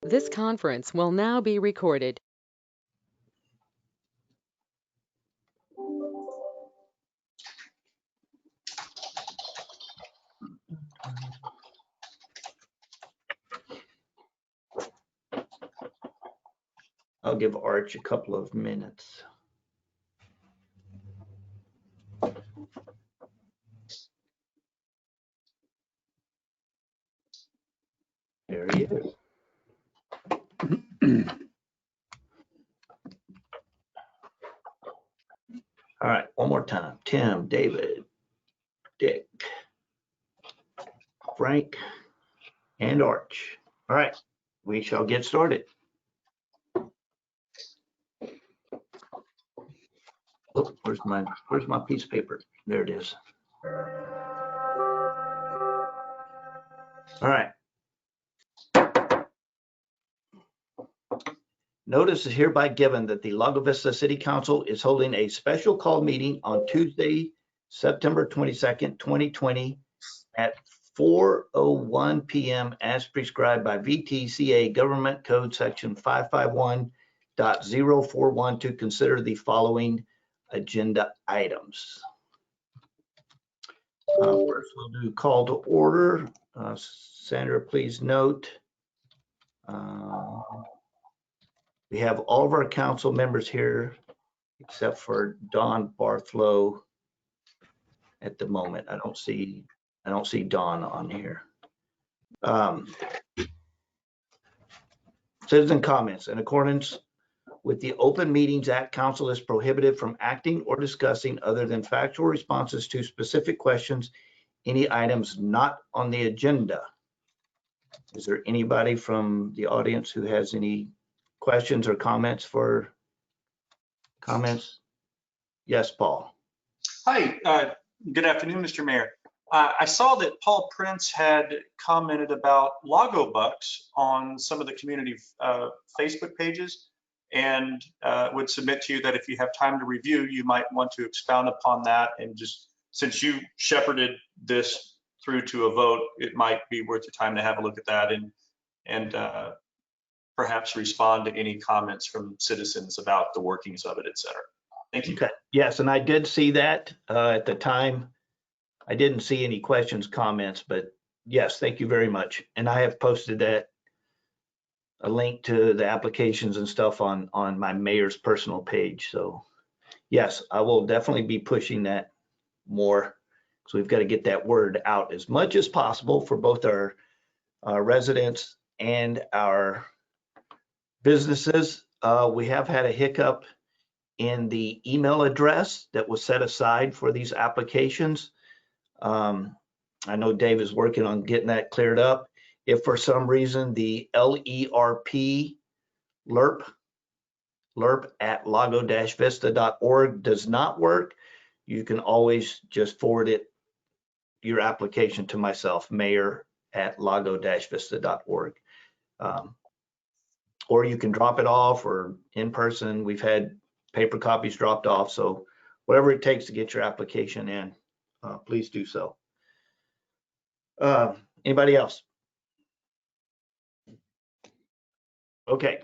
This conference will now be recorded. I'll give Arch a couple of minutes. There he is. All right, one more time. Tim, David, Dick, Frank, and Arch. All right, we shall get started. Oh, where's my piece of paper? There it is. All right. Notice is hereby given that the Lago Vista City Council is holding a special call meeting on Tuesday, September 22nd, 2020 at 4:01 p.m. as prescribed by VTCA Government Code Section 551.041 to consider the following agenda items. First, we'll do call to order. Sandra, please note. We have all of our council members here except for Don Barthlow at the moment. I don't see Don on here. Citizen comments. In accordance with the Open Meetings Act, council is prohibited from acting or discussing other than factual responses to specific questions, any items not on the agenda. Is there anybody from the audience who has any questions or comments for comments? Yes, Paul. Hi, good afternoon, Mr. Mayor. I saw that Paul Prince had commented about Lago Bucks on some of the community Facebook pages, and would submit to you that if you have time to review, you might want to expound upon that. And just since you shepherded this through to a vote, it might be worth your time to have a look at that and perhaps respond to any comments from citizens about the workings of it, et cetera. Thank you. Okay. Yes, and I did see that at the time. I didn't see any questions, comments, but yes, thank you very much. And I have posted that, a link to the applications and stuff on my mayor's personal page. So yes, I will definitely be pushing that more. So we've got to get that word out as much as possible for both our residents and our businesses. We have had a hiccup in the email address that was set aside for these applications. I know Dave is working on getting that cleared up. If for some reason the LERP at lago-vista.org does not work, you can always just forward your application to myself, mayor at lago-vista.org. Or you can drop it off or in person. We've had paper copies dropped off. So whatever it takes to get your application in, please do so. Anybody else? Okay.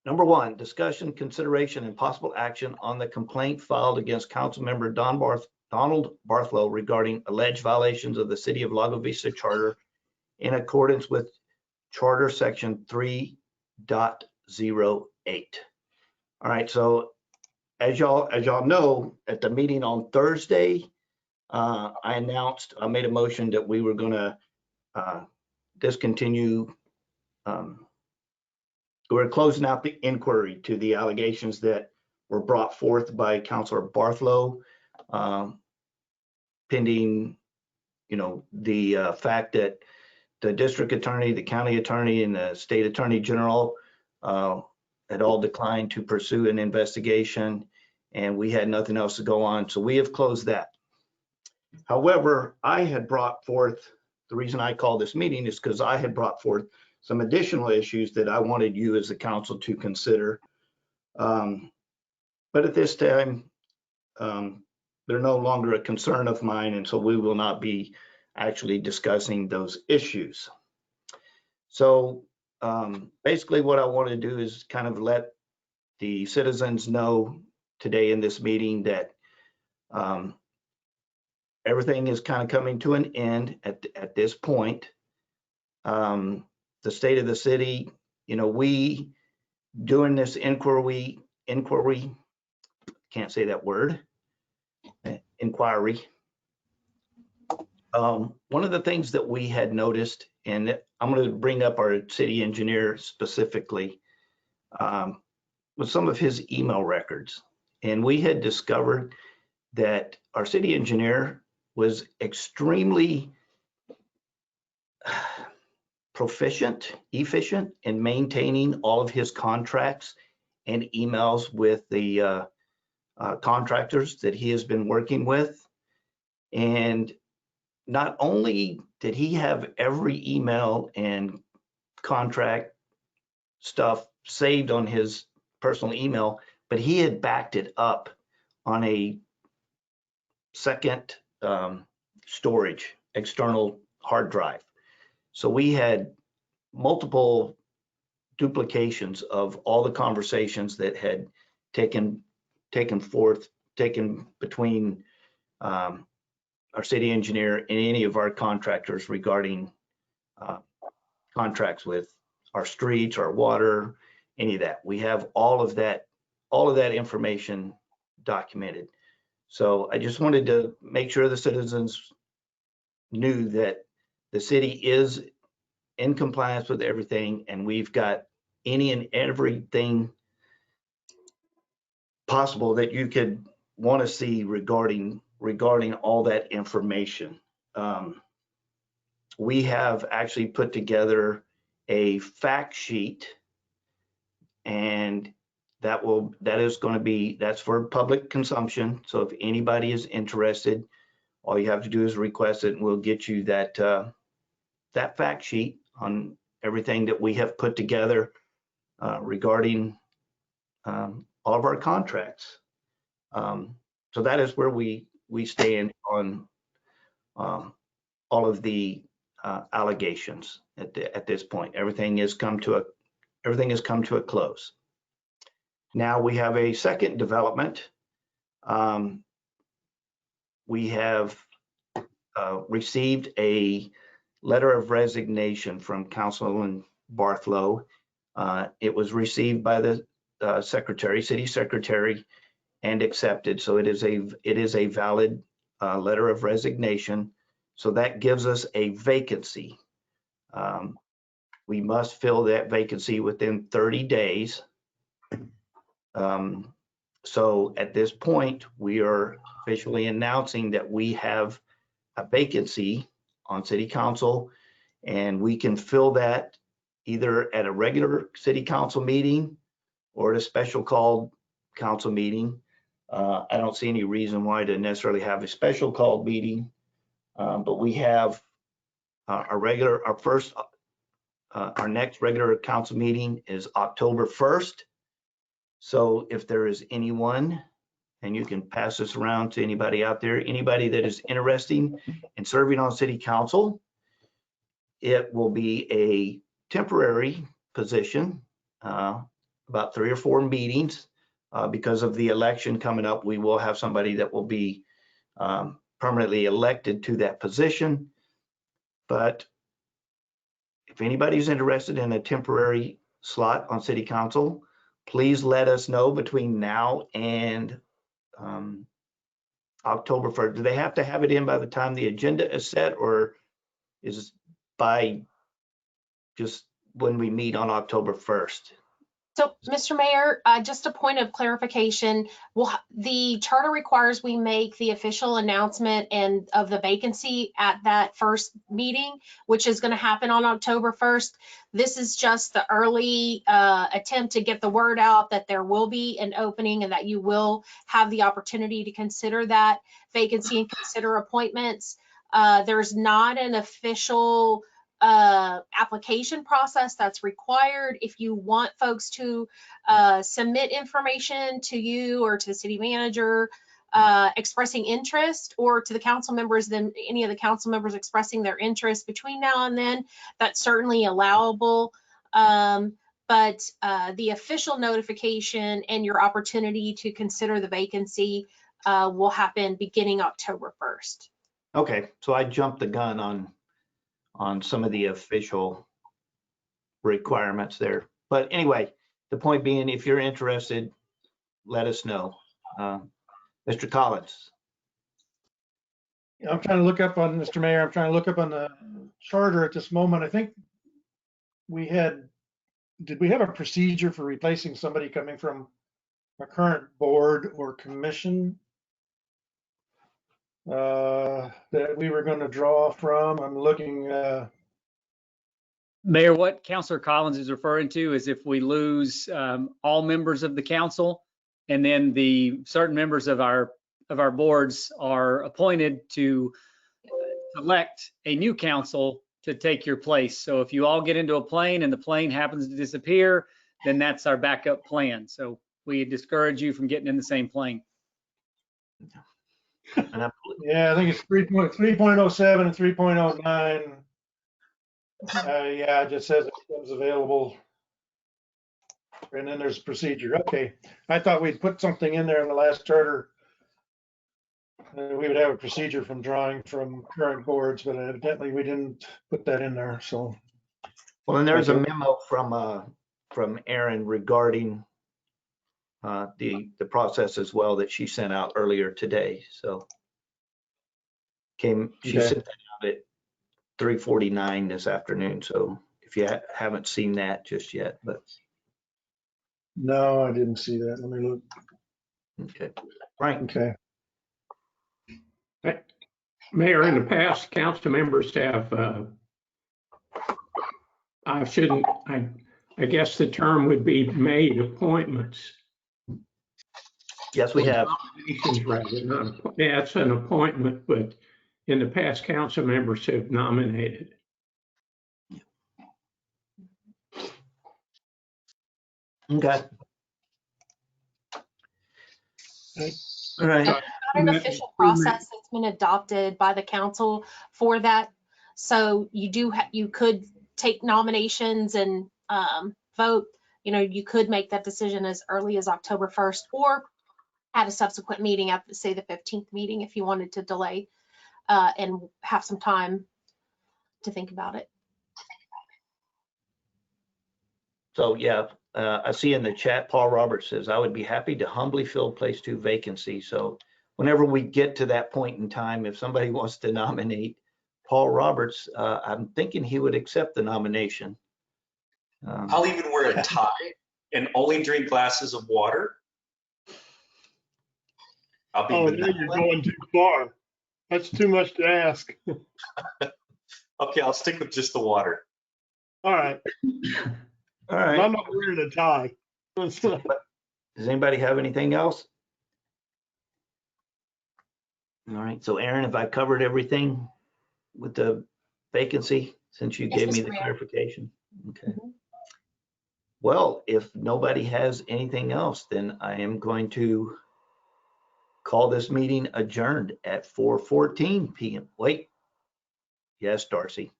Number one, discussion, consideration, and possible action on the complaint filed against Councilmember Donald Barthlow regarding alleged violations of the City of Lago Vista Charter in accordance with Charter Section 3.08. All right, so as y'all know, at the meeting on Thursday, I made a motion that we were going to discontinue. We're closing out the inquiry to the allegations that were brought forth by Councilor Barthlow, pending, the fact that the district attorney, the county attorney, and the state attorney general had all declined to pursue an investigation, and we had nothing else to go on. So we have closed that. However, I had brought forth, the reason I called this meeting is because I had brought forth some additional issues that I wanted you as a council to consider. But at this time, they're no longer a concern of mine, and so we will not be actually discussing those issues. So basically what I want to do is kind of let the citizens know today in this meeting that everything is kind of coming to an end at this point. The state of the city, we doing this inquiry, can't say that word, inquiry. One of the things that we had noticed, and I'm going to bring up our city engineer specifically, was some of his email records. And we had discovered that our city engineer was extremely efficient in maintaining all of his contracts and emails with the contractors that he has been working with. And not only did he have every email and contract stuff saved on his personal email, but he had backed it up on a second storage, external hard drive. So we had multiple duplications of all the conversations that had taken between our city engineer and any of our contractors regarding contracts with our streets, our water, any of that. We have all of that information documented. So I just wanted to make sure the citizens knew that the city is in compliance with everything, and we've got any and everything possible that you could want to see regarding all that information. We have actually put together a fact sheet, and that's for public consumption. So if anybody is interested, all you have to do is request it, and we'll get you that fact sheet on everything that we have put together regarding all of our contracts. So that is where we stand on all of the allegations at this point. Everything has come to a close. Now we have a second development. We have received a letter of resignation from Councilman Barthlow. It was received by the city secretary, and accepted. So it is a valid letter of resignation. So that gives us a vacancy. We must fill that vacancy within 30 days. So at this point, we are officially announcing that we have a vacancy on city council, and we can fill that either at a regular city council meeting or at a special called council meeting. I don't see any reason why to necessarily have a special called meeting, but we have our next regular council meeting is October 1st. So if there is anyone, and you can pass this around to anybody out there, anybody that is interested in serving on city council, it will be a temporary position, about 3 or 4 meetings. Because of the election coming up, we will have somebody that will be permanently elected to that position. But if anybody's interested in a temporary slot on city council, please let us know between now and October 1st. Do they have to have it in by the time the agenda is set, or is it by just when we meet on October 1st? So, Mr. Mayor, just a point of clarification. The charter requires we make the official announcement and of the vacancy at that first meeting, which is going to happen on October 1st. This is just the early attempt to get the word out that there will be an opening and that you will have the opportunity to consider that vacancy and consider appointments. There's not an official application process that's required. If you want folks to submit information to you or to the city manager expressing interest, or to the council members, then any of the council members expressing their interest between now and then, that's certainly allowable. But the official notification and your opportunity to consider the vacancy will happen beginning October 1st. Okay, so I jumped the gun on some of the official requirements there. But anyway, the point being, if you're interested, let us know. Mr. Collins. I'm trying to look up on, Mr. Mayor, I'm trying to look up on the charter at this moment. I think did we have a procedure for replacing somebody coming from a current board or commission that we were going to draw from? I'm looking. Mayor, what Councilor Collins is referring to is if we lose all members of the council, and then the certain members of our boards are appointed to elect a new council to take your place. So if you all get into a plane and the plane happens to disappear, then that's our backup plan. So we discourage you from getting in the same plane. Yeah, I think it's 3.07 and 3.09. Yeah, it just says it becomes available. And then there's procedure. Okay. I thought we'd put something in there in the last charter. We would have a procedure from drawing from current boards, but evidently we didn't put that in there, so. Well, and there's a memo from Erin regarding the process as well that she sent out earlier today. So she sent that out at 3:49 this afternoon. So if you haven't seen that just yet, but. No, I didn't see that. Let me look. Okay, Frank. Okay. Mayor, in the past, council members have, I guess the term would be made appointments. Yes, we have. Nominations rather, that's an appointment, but in the past, council members have nominated. Okay. All right. Not an official process that's been adopted by the council for that. So you could take nominations and vote. You know, you could make that decision as early as October 1st, or at a subsequent meeting at, say, the 15th meeting if you wanted to delay and have some time to think about it. So yeah, I see in the chat, Paul Roberts says, I would be happy to humbly fill place 2 vacancy. So whenever we get to that point in time, if somebody wants to nominate Paul Roberts, I'm thinking he would accept the nomination. I'll even wear a tie and only drink glasses of water. I'll be now you're going too far. That's too much to ask. Okay, I'll stick with just the water. All right. All right. I'm not wearing a tie. Does anybody have anything else? All right. So Erin, have I covered everything with the vacancy since you Yes, gave me Mr. the Mayor. clarification? Okay. Well, if nobody has anything else, then I am going to call this meeting adjourned at 4:14 p.m. Wait. Yes, Darcy.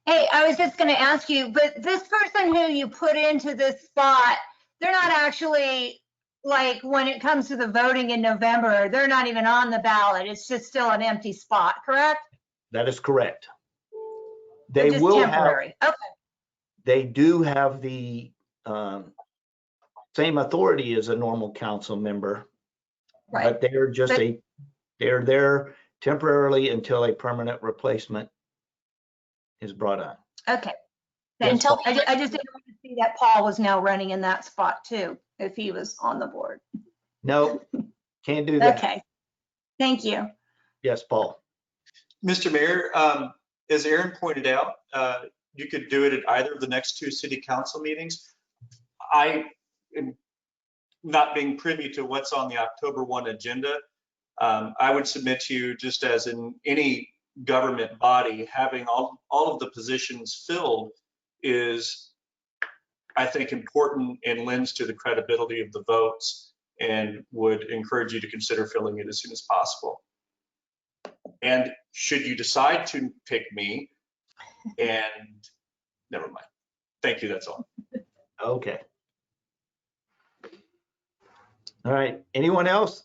Hey, I was just going to ask you, but this person who you put into this spot, they're not actually, like, when it comes to the voting in November, they're not even on the ballot. It's just still an empty spot, correct? That is correct. They're They just will have, temporary. Okay. they do have the same authority as a normal council member, Right. but they're just they're there temporarily until a permanent replacement is brought on. Okay. Yes, Until Paul. I just didn't want to see that Paul was now running in that spot too, if he was on the board. No, can't do that. Okay. Thank you. Yes, Paul. Mr. Mayor, as Erin pointed out, you could do it at either of the next 2 city council meetings. I am not being privy to what's on the October 1 agenda. I would submit to you, just as in any government body, having all of the positions filled is, I think, important and lends to the credibility of the votes, and would encourage you to consider filling it as soon as possible. And should you decide to pick me and never mind. Thank you, that's all. Okay. All right, anyone else?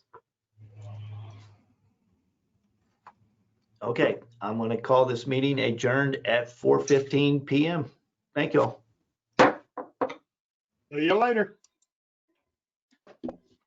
Okay, I'm going to call this meeting adjourned at 4:15 PM. Thank you all. See you later.